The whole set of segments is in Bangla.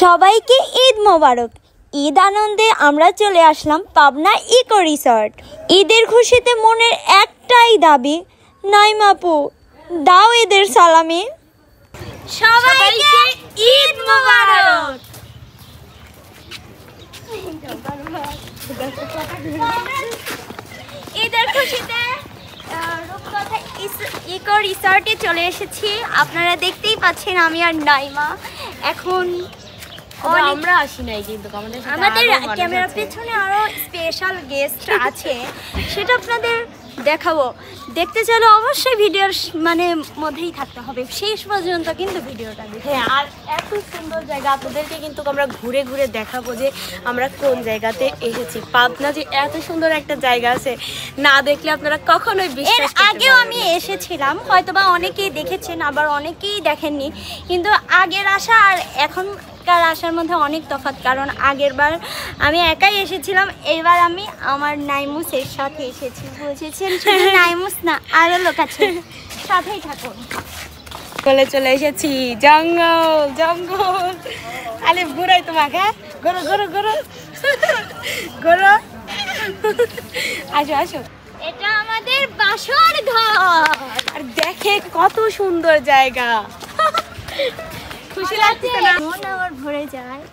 সবাইকে ঈদ মোবারক। ঈদ আনন্দে আমরা চলে আসলাম পাবনা ইকো রিসর্ট। ঈদের খুশিতে মনের একটাই দাবি, নাইমাপু দাও ঈদের সালামি। সবাইকে ঈদ মোবারক। ঈদের খুশিতে রূপকথা ইকো রিসর্টে চলে এসেছি। আপনারা দেখতেই পাচ্ছেন আমি আর নাইমা এখন আমরা আসি নাই, কিন্তু আমাদের ক্যামেরার পেছনে আরো স্পেশাল গেস্ট আছে, সেটা আপনাদের দেখাবো। দেখতে চাইলে অবশ্যই ভিডিওর মধ্যেই থাকতে হবে শেষ পর্যন্ত, কিন্তু ভিডিওটা দেখে। হ্যাঁ, আর এত সুন্দর জায়গা আপনাদেরকে কিন্তু আমরা ঘুরে ঘুরে দেখাবো যে আমরা কোন জায়গাতে এসেছি। পাবনা যে এত সুন্দর একটা জায়গা আছে, না দেখলে আপনারা কখনোই বিশ্বাস করতে পারবেন না। আগেও আমি এসেছিলাম, হয়তোবা অনেকেই দেখেছেন, আবার অনেকেই দেখেননি, কিন্তু আগের আসা আর এখন আসার মধ্যে অনেক তফাৎ। কারণ আগের বার আমি একাই এসেছিলাম, এবার আমি আমার নাইমুসের সাথে এসেছি। বুঝেছেন, শুধু নাইমুস না, আরো লোক আছে, সাথেই থাকুন। চলে এসেছি জঙ্গল জঙ্গল। আরে ঘুরাই তোমাকে, ঘোরো ঘোরো ঘোরো ঘোরো, আসো আসো। এটা আমাদের বাসর ঘর, আর দেখে কত সুন্দর জায়গা। খুশি লাগছে না? মন আমার ভরে যায়,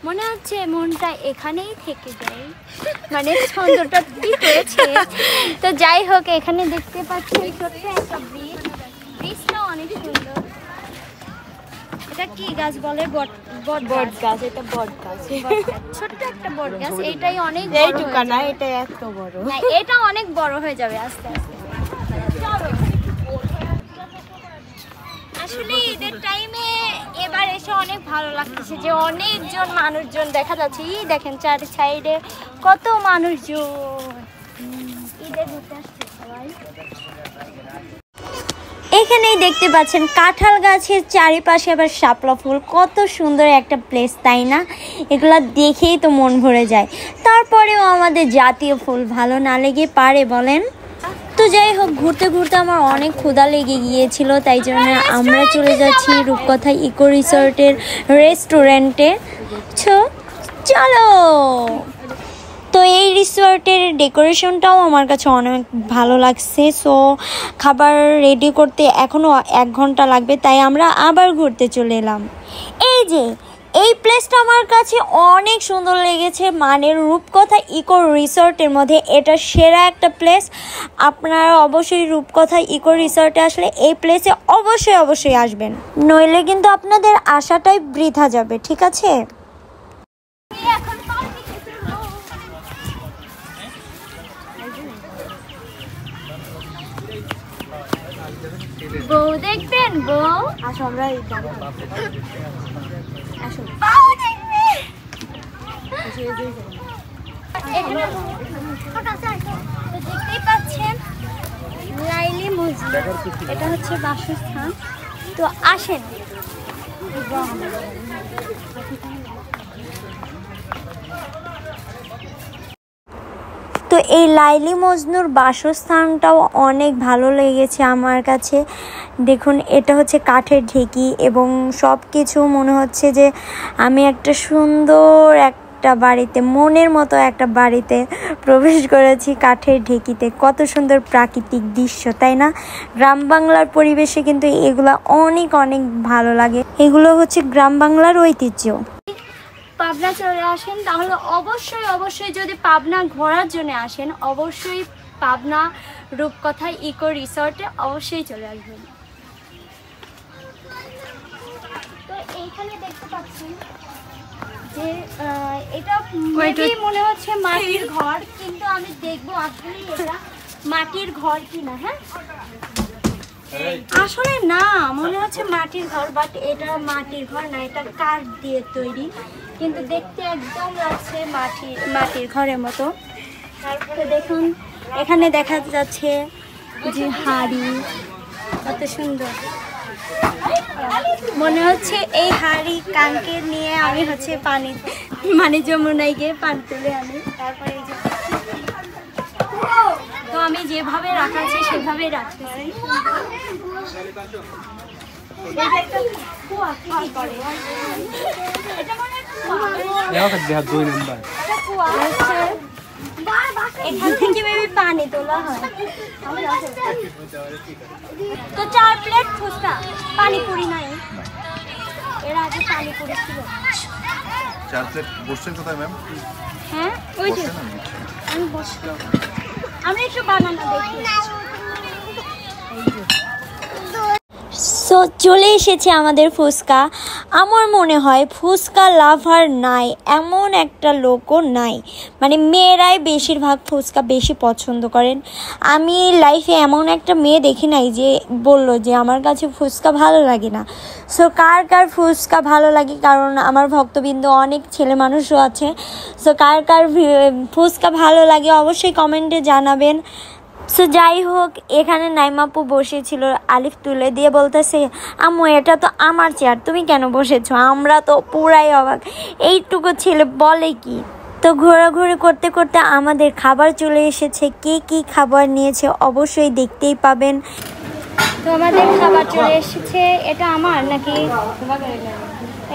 মনে হচ্ছে মনটা এখানেই থেকে যায়, ছন্দটা কি করেছে। তো যাই হোক, এখানে দেখতে পাচ্ছি ছোট্ট একটা ব্রিজ, ব্রিজটা অনেক সুন্দর। এটা কি গাছ বলে? বট গাছ। এটা বট গাছ, ছোট্ট একটা বট গাছ। এইটাই অনেক এইটুকা না, এটা এত বড়। এটা অনেক বড় হয়ে যাবে আস্তে আস্তে। আসলে ঈদের টাইমে এবার এসে অনেক ভালো লাগতেছে যে অনেকজন মানুষজন দেখা যাচ্ছে। দেখেন চার সাইডে কত মানুষজন ঈদে ঘুরতে আসছে সবাই। এখানেই দেখতে পাচ্ছেন কাঁঠাল গাছের চারিপাশে আবার শাপলা ফুল, কত সুন্দর একটা প্লেস, তাই না? এগুলা দেখেই তো মন ভরে যায়। তারপরেও আমাদের জাতীয় ফুল ভালো না লেগে পারে বলেন? তো যাই হোক, ঘুরতে ঘুরতে আমার অনেক ক্ষুধা লেগে গিয়েছিল, তাই জন্য আমরা চলে যাচ্ছি রূপকথা ইকো রিসর্টের রেস্টুরেন্টে। চলো। তো এই রিসর্টের ডেকোরেশনটাও আমার কাছে অনেক ভালো লাগছে। সো খাবার রেডি করতে এখনও 1 ঘন্টা লাগবে, তাই আমরা আবার ঘুরতে চলে এলাম। এই প্লেসটা আমার কাছে অনেক সুন্দর লেগেছে। রূপকথা ইকো রিসর্টের মধ্যে এটা সেরা একটা প্লেস। আপনারা অবশ্যই রূপকথা ইকো রিসর্টে আসলে এই প্লেসে অবশ্যই আসবেন, নইলে কিন্তু আপনাদের আশাটাই বৃথা যাবে, ঠিক আছে? বউ দেখবেন? বউ আসো, আমরা আসো, বউ দেখবে। দেখতেই পাচ্ছেন লাইলি মসজিদ, এটা হচ্ছে বাসস্থান। তো আসেন। তো এই লাইলি মজনুর বাসস্থানটাও অনেক ভালো লেগেছে আমার কাছে। দেখুন, এটা হচ্ছে কাঠের ঢেকি এবং সব কিছু মনে হচ্ছে যে আমি একটা সুন্দর একটা বাড়িতে, মনের মতো একটা বাড়িতে প্রবেশ করেছি কাঠের ঢেকিতে। কত সুন্দর প্রাকৃতিক দৃশ্য, তাই না? গ্রাম বাংলার পরিবেশে কিন্তু এগুলা অনেক ভালো লাগে। এগুলো হচ্ছে গ্রাম বাংলার ঐতিহ্য। পাবনা চলে আসেন তাহলে অবশ্যই যদি পাবনা ঘোরার জন্য আসেন, অবশ্যই পাবনা রূপকথা ইকো রিসর্টে অবশ্যই চলে আসবেন। তো এইখানে দেখতে পাচ্ছেন যে এটা মনে হচ্ছে মাটির ঘর, কিন্তু আমি দেখবো আসলে এটা মাটির ঘর কিনা। হ্যাঁ, আসলে না, মনে হচ্ছে মাটির ঘর, বাট এটা মাটির ঘর না, এটা কাঠ দিয়ে তৈরি, কিন্তু দেখতে একদম লাগছে মাটির ঘরের মতো। তারপরে দেখুন, এখানে দেখা যাচ্ছে যে হাঁড়ি, কত সুন্দর। মনে হচ্ছে এই হাঁড়ি কাঙ্কের নিয়ে আমি হচ্ছে পানি যমুনায় গিয়ে পানি তুলে আনি। তারপরে এই যে তো আমি যেভাবে রাখাচ্ছি সেভাবেই রাখতেছি। এটা মনে এখান থেকে বেবি পানি তোলা হয়। তো 4 প্লেট ফুচকা, পানিপুরি নাই, এর আগে পানিপুরি ছিল। 4 প্লেট বসছেন কোথায় ম্যাম? হ্যাঁ ওই যে আমি বসলো, আমরা একটু বানানো দেখি। সো চলে এসেছে আমাদের ফুচকা। আমার মনে হয় ফুচকা লাভার নাই এমন একটা লোকও নাই, মানে মেয়েরাই বেশিরভাগ ফুচকা বেশি পছন্দ করেন। আমি লাইফে এমন একটা মেয়ে দেখি নাই যে বলল যে আমার কাছে ফুচকা ভালো লাগে না। সো কার কার ফুচকা ভালো লাগে, কারণ আমার ভক্তবৃন্দ অনেক ছেলে মানুষও আছে। সো কার কার ফুচকা ভালো লাগে অবশ্যই কমেন্টে জানাবেন। সো যাই হোক, এখানে নাইমাপু বসেছিল, আলিফ তুলে দিয়ে বলতেছে আম্মু এটা তো আমার চেয়ার, তুমি কেন বসেছো? আমরা তো পুরাই অবাক, এইটুকু ছেলে বলে কি। তো ঘোরাঘুরি করতে করতে আমাদের খাবার চলে এসেছে। কে কী খাবার নিয়েছে অবশ্যই দেখতেই পাবেন। তো আমাদের খাবার চলে এসেছে। এটা আমার নাকি?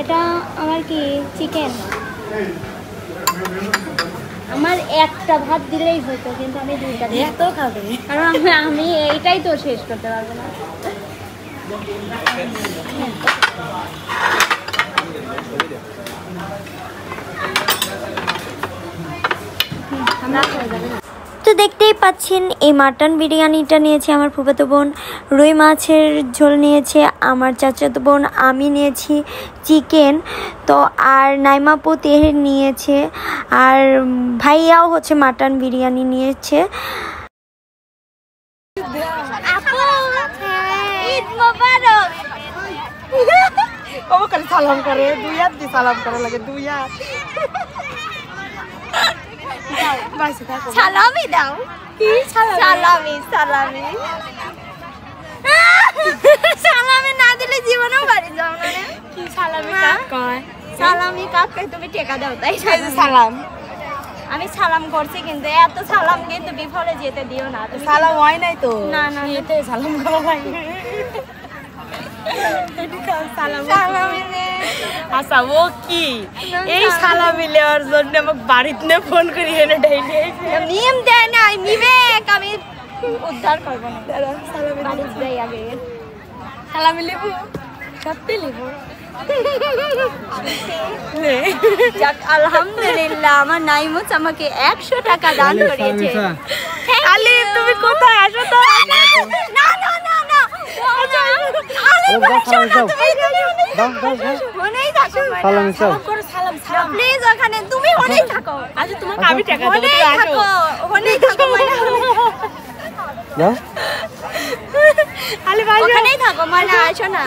এটা আমার কি চিকেন? আমার একটা ভাত দিলেই হতো, কিন্তু আমি 2টা দিই। এত খাবে? কারণ আমি এইটাই তো শেষ করতে পারবো না। তো দেখতেই পাচ্ছেন এই মাটন বিরিয়ানিটা নিয়েছে আমার ফুফাতো বোন, রুই মাছের ঝোল নিয়েছে আমার চাচাতো বোন, আমি নিয়েছি চিকেন, তো আর নাইমাপু তেহের নিয়েছে, আর ভাইয়াও হচ্ছে মাটন বিরিয়ানি নিয়েছে। সালাম করে 2 হাত দিয়ে সালাম করা লাগে, 2 হাত। সালামি দাও। কি সালামি? সালামি সালামি না দিলে জীবনেও বাড়ি যাও না রে। কি সালামি কাক কয়? সালামি কাকে তুমি টেকা দাও তাই সালাম। আমি সালাম করছি, কিন্তু এত সালাম কিন্তু বিফলে যেতে দিও না তুমি। সালাম হয় নাই তো? না না এতে সালাম করা হয়। আচ্ছা ও কি এই সালামি নেওয়ার জন্য আমাকে বাড়িতে ফোন করি এনে ডেইলি নিয়ম দেয় না, বিবেক আমি উদ্ধার করবো না। সালামি বাড়িতে যাই আগে। সালামি লিবো, সত্যি লিবো। যাক আলহামদুলিল্লাহ, আমার নাইমুচ আমাকে 100 টাকা দান করেছে। আলি তুমি কোথায় আসো তো? না না না না প্লিজ ওখানে তুমি হলেই থাকো। আচ্ছা তোমাকে আমি টাকা দেবো, হলেই থাকো, হলেই থাকো, আলি ভাই ওখানেই থাকো, মানে আসো না।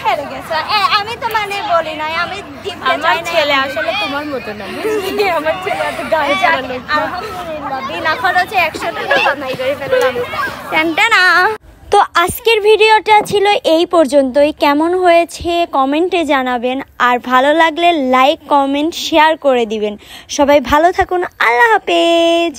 হেরে গেছে। আমি তো মানে বলি নাই, আমি দিতে আমার চাই না। ছেলে আসলে তোমার মতো না, বুঝলি? আমার ছেলে এত গায়ে চালানো। আলহামদুলিল্লাহ বিনা খরচে 100 টাকা কামাই করে ফেললাম। টানটানা। তো আজকের ভিডিওটা ছিল এই পর্যন্তই। কেমন হয়েছে কমেন্টে জানাবেন, আর ভালো লাগলে লাইক কমেন্ট শেয়ার করে দিবেন। সবাই ভালো থাকুন, আল্লাহ হাফেজ।